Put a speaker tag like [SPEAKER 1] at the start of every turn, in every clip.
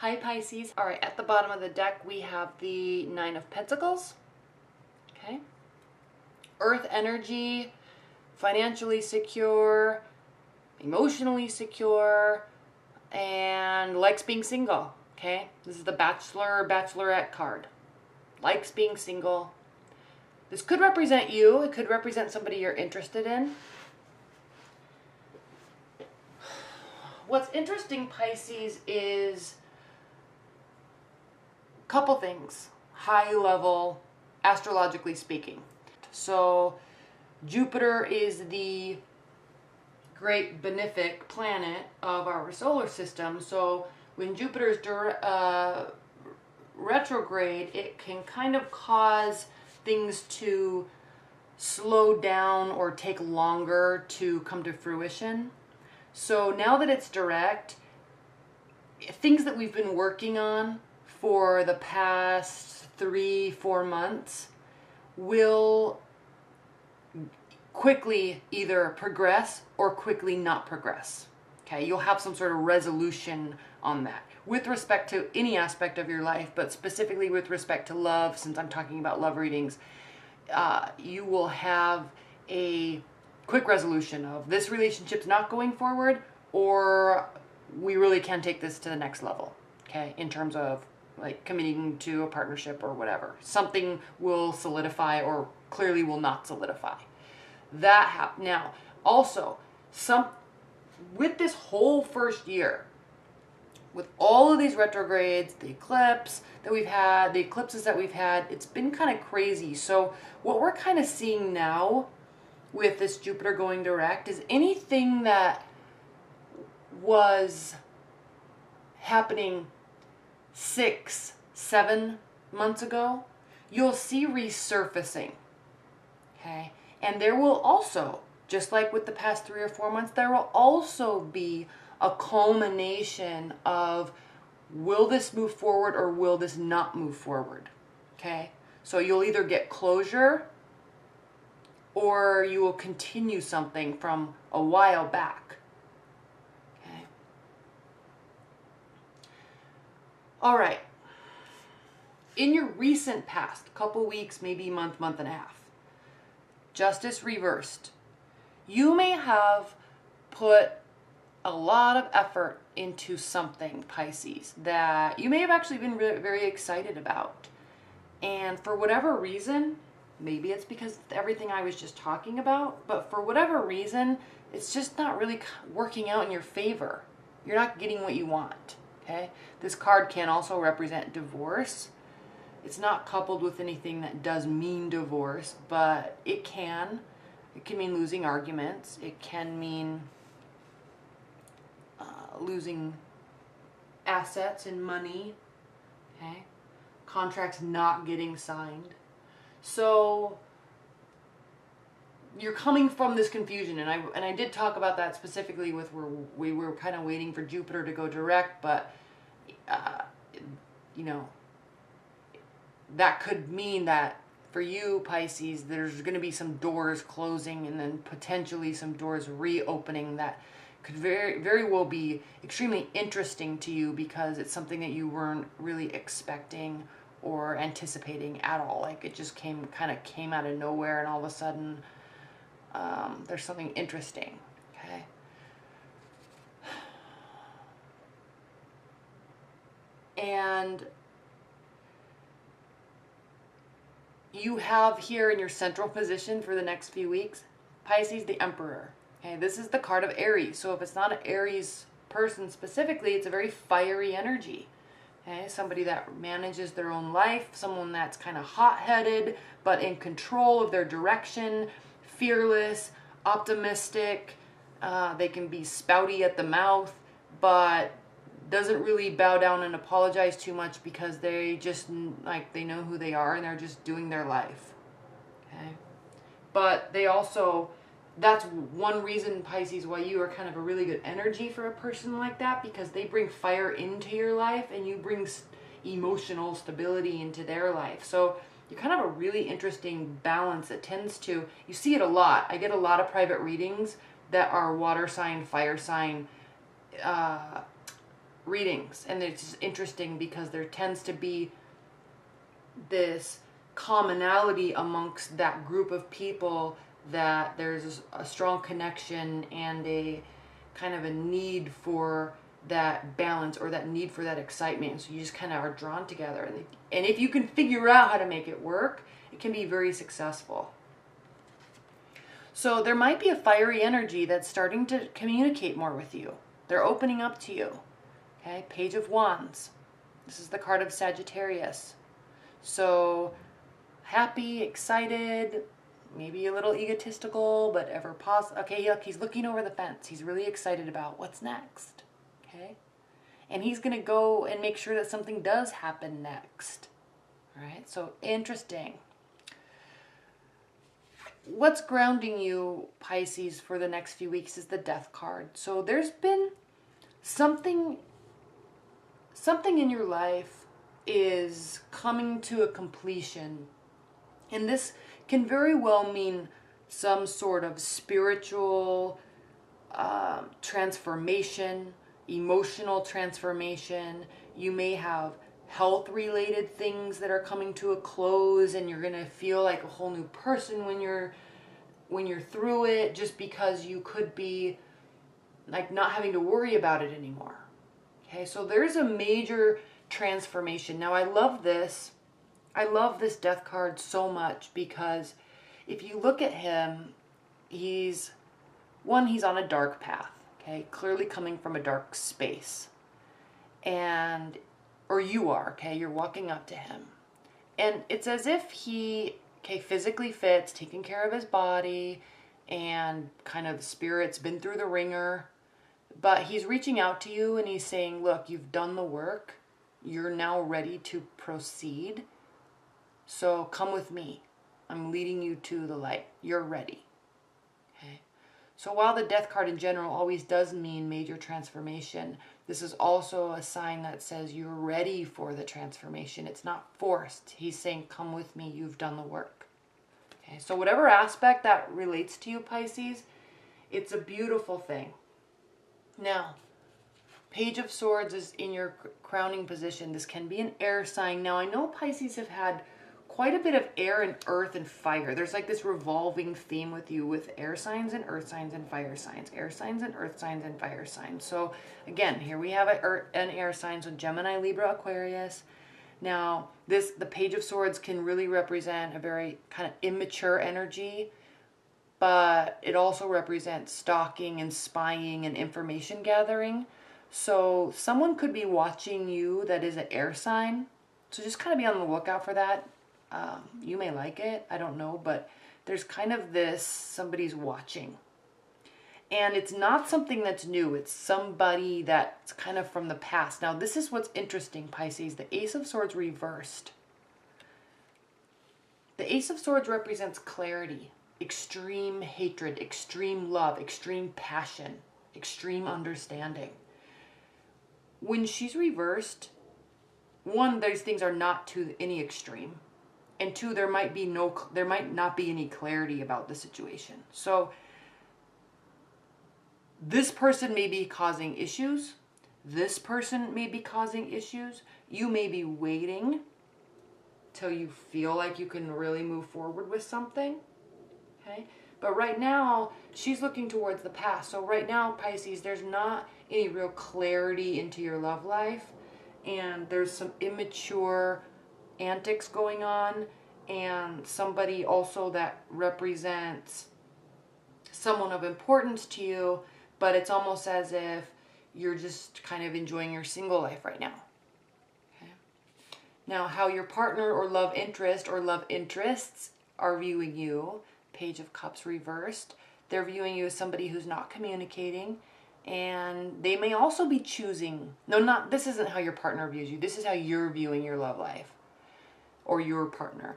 [SPEAKER 1] Hi Pisces. All right, at the bottom of the deck we have the Nine of Pentacles. Okay. Earth energy, financially secure, emotionally secure, and likes being single. Okay. This is the Bachelor or Bachelorette card. Likes being single. This could represent you. It could represent somebody you're interested in. What's interesting, Pisces, is a couple things, high level, astrologically speaking. So Jupiter is the great benefic planet of our solar system. So when Jupiter's retrograde, it can kind of cause things to slow down or take longer to come to fruition. So now that it's direct, things that we've been working on for the past 3-4 months will quickly either progress or quickly not progress. Okay, you'll have some sort of resolution on that with respect to any aspect of your life, but specifically with respect to love, since I'm talking about love readings, you will have a quick resolution of this relationship's not going forward, or we really can take this to the next level, okay, in terms of like committing to a partnership or whatever. Something will solidify or clearly will not solidify. Now, also, with this whole first year, with all of these retrogrades, the eclipses that we've had, it's been kind of crazy. So what we're kind of seeing now with this Jupiter going direct is anything that was happening 6-7 months ago, you'll see resurfacing. Okay. And there will also, just like with the past 3 or 4 months, there will also be a culmination of, will this move forward or will this not move forward? Okay. So you'll either get closure or you will continue something from a while back. Okay. All right. In your recent past, couple weeks, maybe month and a half, Justice reversed. You may have put a lot of effort into something, Pisces, that you may have actually been very excited about. And for whatever reason, maybe it's because of everything I was just talking about, but for whatever reason, it's just not really working out in your favor. You're not getting what you want, okay? This card can also represent divorce. It's not coupled with anything that does mean divorce, but it can. It can mean losing arguments. It can mean losing assets and money, okay? Contracts not getting signed. So you're coming from this confusion, and I did talk about that specifically with where we were kind of waiting for Jupiter to go direct, but you know, that could mean that for you, Pisces, there's going to be some doors closing and then potentially some doors reopening that could very well be extremely interesting to you because it's something that you weren't really expecting or anticipating at all. Like it just came out of nowhere, and all of a sudden there's something interesting. Okay. And you have here in your central position for the next few weeks, Pisces, the Emperor. Okay, this is the card of Aries. So if it's not an Aries person specifically, it's a very fiery energy. Okay, somebody that manages their own life, someone that's kind of hot-headed, but in control of their direction, fearless, optimistic. They can be spouty at the mouth, but doesn't really bow down and apologize too much because they just, like, they know who they are and they're just doing their life. Okay? But they also, that's one reason, Pisces, why you are kind of a really good energy for a person like that, because they bring fire into your life and you bring emotional stability into their life. So you're kind of a really interesting balance that tends to, you see it a lot. I get a lot of private readings that are water sign, fire sign readings, and it's just interesting because there tends to be this commonality amongst that group of people, that there's a strong connection and a kind of a need for that balance or that need for that excitement. So you just kind of are drawn together, and if you can figure out how to make it work, it can be very successful. So there might be a fiery energy that's starting to communicate more with you. They're opening up to you. Okay, Page of Wands. This is the card of Sagittarius. So happy, excited, maybe a little egotistical, but ever positive. Okay, look, he's looking over the fence. He's really excited about what's next. Okay, and he's going to go and make sure that something does happen next. All right, so interesting. What's grounding you, Pisces, for the next few weeks is the Death card. So there's been something in your life is coming to a completion. And this can very well mean some sort of spiritual transformation, emotional transformation. You may have health-related things that are coming to a close, and you're going to feel like a whole new person when you're through it, just because you could be like not having to worry about it anymore. Okay, so there's a major transformation. Now I love this Death card so much, because if you look at him, he's on a dark path, okay, clearly coming from a dark space, or you are, okay, you're walking up to him, and it's as if he, okay, physically fits, taking care of his body, and kind of the spirit's been through the ringer, but he's reaching out to you and he's saying, look, you've done the work, you're now ready to proceed, so come with me, I'm leading you to the light, you're ready. Okay, so while the Death card in general always does mean major transformation, this is also a sign that says you're ready for the transformation. It's not forced. He's saying, come with me, you've done the work. Okay, so whatever aspect that relates to you, Pisces, it's a beautiful thing. Now, Page of Swords is in your crowning position. This can be an air sign. Now, I know Pisces have had quite a bit of air and earth and fire. There's like this revolving theme with you with air signs and earth signs and fire signs. Air signs and earth signs and fire signs. So again, here we have an air sign. So Gemini, Libra, Aquarius. Now, the Page of Swords can really represent a very kind of immature energy, but it also represents stalking and spying and information gathering. So someone could be watching you that is an air sign. So just kind of be on the lookout for that. You may like it, I don't know, but there's kind of this, somebody's watching. And it's not something that's new, it's somebody that's kind of from the past. Now this is what's interesting, Pisces, the Ace of Swords reversed. The Ace of Swords represents clarity, extreme hatred, extreme love, extreme passion, extreme understanding. When she's reversed, one, those things are not to any extreme. And two, there might not be any clarity about the situation. So this person may be causing issues. This person may be causing issues. You may be waiting till you feel like you can really move forward with something. Okay? But right now, she's looking towards the past. So right now, Pisces, there's not any real clarity into your love life. And there's some immature antics going on, and somebody also that represents someone of importance to you, but it's almost as if you're just kind of enjoying your single life right now. Okay. Now, how your partner or love interest or love interests are viewing you, Page of Cups reversed, they're viewing you as somebody who's not communicating, and they may also be choosing, this isn't how your partner views you, this is how you're viewing your love life or your partner.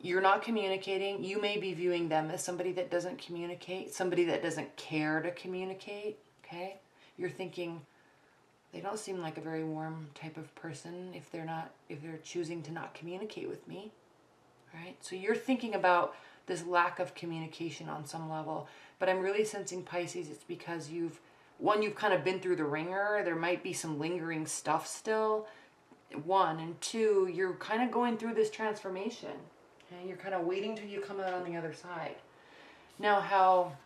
[SPEAKER 1] You're not communicating. You may be viewing them as somebody that doesn't communicate, somebody that doesn't care to communicate, okay? You're thinking, they don't seem like a very warm type of person if they're choosing to not communicate with me, right? So you're thinking about this lack of communication on some level, but I'm really sensing, Pisces, it's because you've one, you've kind of been through the ringer. There might be some lingering stuff still. One, and two, you're kind of going through this transformation. Okay? You're kind of waiting till you come out on the other side. Now, how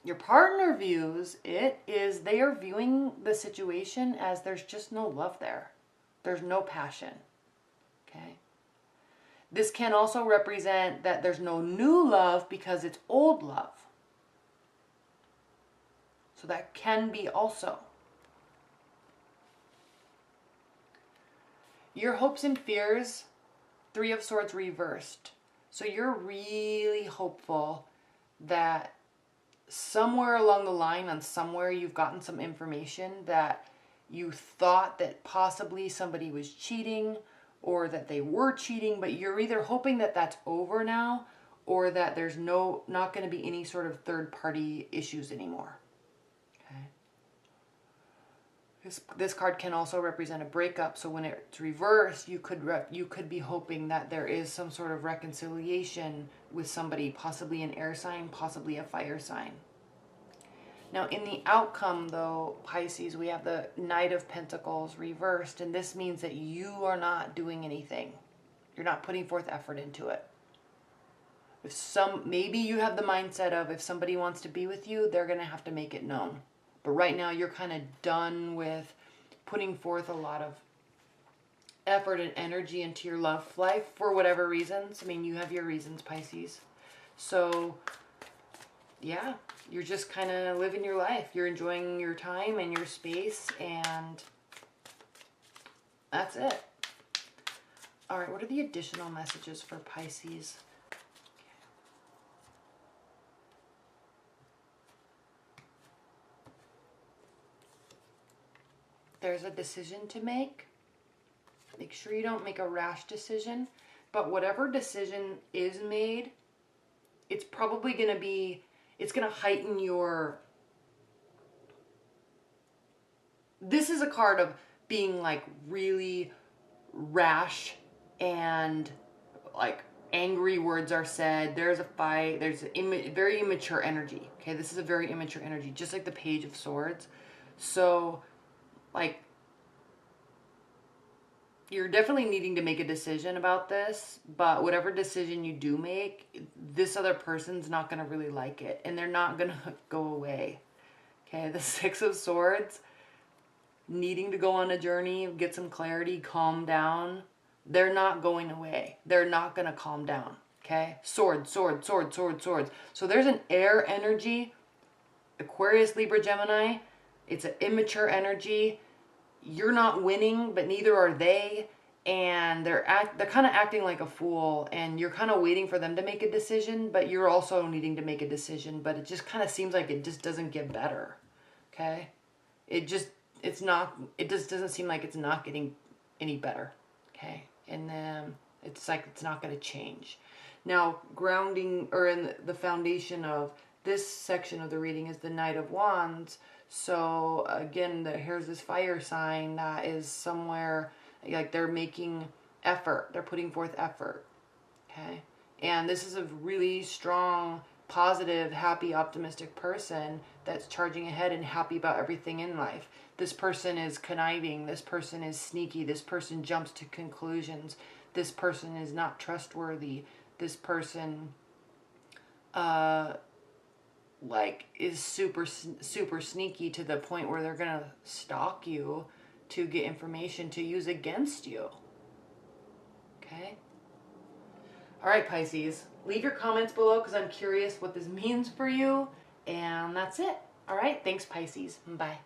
[SPEAKER 1] your partner views it is they are viewing the situation as there's just no love there. There's no passion. Okay? This can also represent that there's no new love because it's old love. So that can be also. Your hopes and fears, Three of Swords reversed. So you're really hopeful that somewhere along the line, on somewhere, you've gotten some information that you thought that possibly somebody was cheating or that they were cheating, but you're either hoping that that's over now or that there's not going to be any sort of third-party issues anymore. Okay. This card can also represent a breakup, so when it's reversed, you could be hoping that there is some sort of reconciliation with somebody, possibly an air sign, possibly a fire sign. Now, in the outcome, though, Pisces, we have the Knight of Pentacles reversed, and this means that you are not doing anything. You're not putting forth effort into it. Maybe you have the mindset of if somebody wants to be with you, they're going to have to make it known. But right now, you're kind of done with putting forth a lot of effort and energy into your love life for whatever reasons. I mean, you have your reasons, Pisces. So, yeah, you're just kind of living your life. You're enjoying your time and your space, and that's it. All right, what are the additional messages for Pisces? There's a decision to make. Make sure you don't make a rash decision, but whatever decision is made, it's probably going to be, it's going to heighten your, this is a card of being like really rash and like angry words are said. There's a fight. There's a very immature energy. Okay, this is a very immature energy, just like the Page of Swords. So, like, you're definitely needing to make a decision about this, but whatever decision you do make, this other person's not going to really like it, and they're not going to go away. Okay, the Six of Swords, needing to go on a journey, get some clarity, calm down. They're not going away. They're not going to calm down. Okay, swords, swords, swords, swords, swords. So there's an air energy, Aquarius, Libra, Gemini. It's an immature energy. You're not winning, but neither are they, and they're kind of acting like a fool, and you're kind of waiting for them to make a decision, but you're also needing to make a decision, but it just kind of seems like it just doesn't get better. Okay, it just doesn't seem like it's not getting any better. Okay, and then it's like it's not going to change. Now, grounding, or in the foundation of this section of the reading, is the Knight of Wands. So again, here's this fire sign that is somewhere, like they're making effort. They're putting forth effort. Okay. And this is a really strong, positive, happy, optimistic person that's charging ahead and happy about everything in life. This person is conniving. This person is sneaky. This person jumps to conclusions. This person is not trustworthy. This person, like, is super sneaky to the point where they're gonna stalk you to get information to use against you. Okay. All right, Pisces, leave your comments below because I'm curious what this means for you, and that's it. All right, thanks, Pisces. Bye.